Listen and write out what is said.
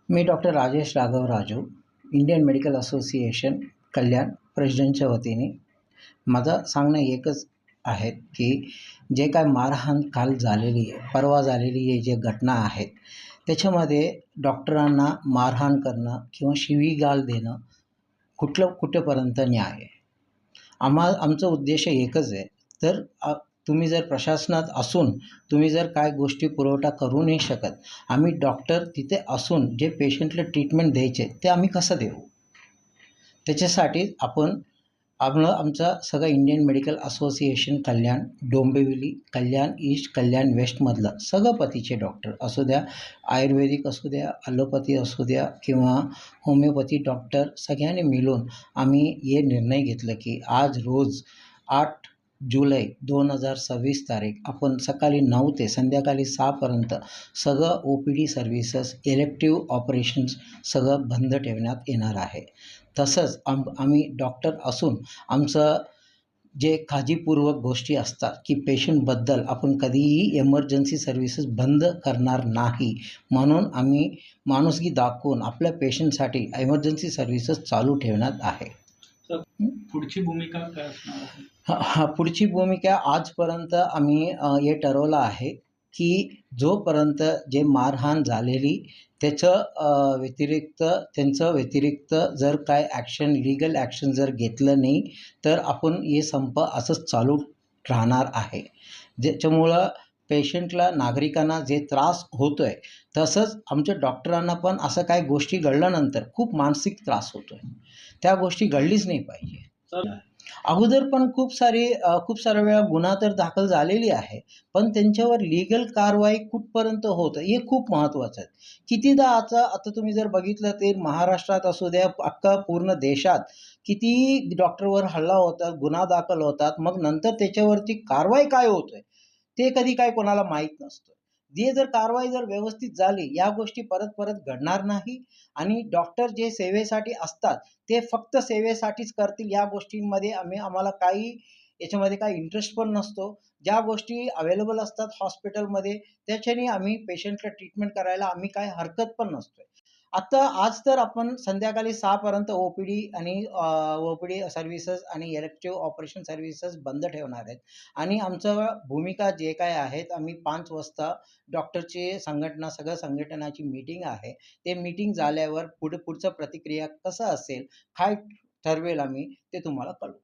मी doctor Rajesh Raghav Raju, Indian medical association Kalyan प्रेसिडेंटच्या वतीने माझं सांगणं एकच आहे की जे काय मारहाण काल झालेली आहे, परवा झालेली आहे जे घटना आहेत, त्याच्यामध्ये डॉक्टरांना मारहाण करणं किंवा शिवीगाळ देणं कुठेपर्यंत न्याय आहे. आमचा उद्देश एकच आहे. तर तुम्ही जर प्रशासनात असून तुम्ही जर काय गोष्टी पुरवठा करू नाही शकत, आम्ही डॉक्टर तिथे असून जे पेशंटला ट्रीटमेंट द्यायचे ते आम्ही कसं देऊ? त्याच्यासाठी आमचं सगळं इंडियन मेडिकल असोसिएशन कल्याण, डोंबिवली, कल्याण ईस्ट, कल्याण वेस्टमधलं सगळं पतीचे डॉक्टर असू द्या, आयुर्वेदिक असू द्या, ॲलोपॅथी असू द्या किंवा होमिओपॅथी डॉक्टर सगळ्यांनी मिळून आम्ही हे निर्णय घेतला की आज रोज 8 जुलै 2026 तारीख आपण सकाळी 9 ते संध्याकाळी 6 पर्यंत सगळं OPD सर्व्हिसेस, इलेक्टिव्ह ऑपरेशन्स सगळं बंद ठेवण्यात येणार आहे. तसंच आम्ही डॉक्टर असून आमचं जे काळजीपूर्वक गोष्टी असतात की पेशंटबद्दल आपण कधीही एमर्जन्सी सर्व्हिसेस बंद करणार नाही, म्हणून आम्ही माणुसकी दाखवून आपल्या पेशंटसाठी एमर्जन्सी सर्व्हिसेस चालू ठेवण्यात आहे. पुढची भूमिका काय असणार आहे? पुढची भूमिका आजपर्यंत आम्ही हे ठरवलं आहे की जोपर्यंत जे मारहाण झालेली त्यांचं व्यतिरिक्त जर काय लीगल ॲक्शन जर घेतलं नाही तर आपण हे संप असंच चालू राहणार आहे. ज्याच्यामुळं पेशंटला, नागरिकांना जे त्रास होतो आहे, तसंच आमच्या डॉक्टरांना पण असं काही गोष्टी घडल्यानंतर खूप मानसिक त्रास होतो आहे. त्या गोष्टी घडलीच नाही पाहिजे. अगोदर पण खूप साऱ्या वेळा गुन्हा तर दाखल झालेली आहे, पण त्यांच्यावर लीगल कारवाई कुठपर्यंत होतं हे खूप महत्त्वाचं आहे. कितीदा आता तुम्ही जर बघितलं तर महाराष्ट्रात असू द्या, अख्खा पूर्ण देशात किती डॉक्टरवर हल्ला होतात, गुन्हा दाखल होतात, मग नंतर त्याच्यावरती कारवाई काय होतोय ते कधी काय कोणाला माहीत नसतं. जर कारवाई व्यवस्थित झाली, या गोष्टी परत घडणार नाही आणि डॉक्टर जे सेवेसाठी असतात ते फक्त सेवेसाठीच करतील. या गोष्टींमध्ये आम्हाला याच्यामध्ये काही इंटरेस्ट पण नसतो. ज्या गोष्टी अवेलेबल असतात हॉस्पिटलमध्ये त्याच्याने आम्ही पेशंटला ट्रीटमेंट करायला आम्ही काही हरकत पण नसतोय. आज तर आपण संध्याकाळी 6 पर्यंत OPD सर्व्हिसेस आणि इलेक्टिव्ह ऑपरेशन सर्व्हिसेस बंद ठेवणार आहेत आणि आमचं भूमिका जे काय आहेत, आम्ही 5 वाजता डॉक्टरची सगळ्या संघटनाची मीटिंग आहे. ते मीटिंग झाल्यावर पुढचं प्रतिक्रिया कसं असेल, काय ठरवेल आम्ही ते तुम्हाला कळवू.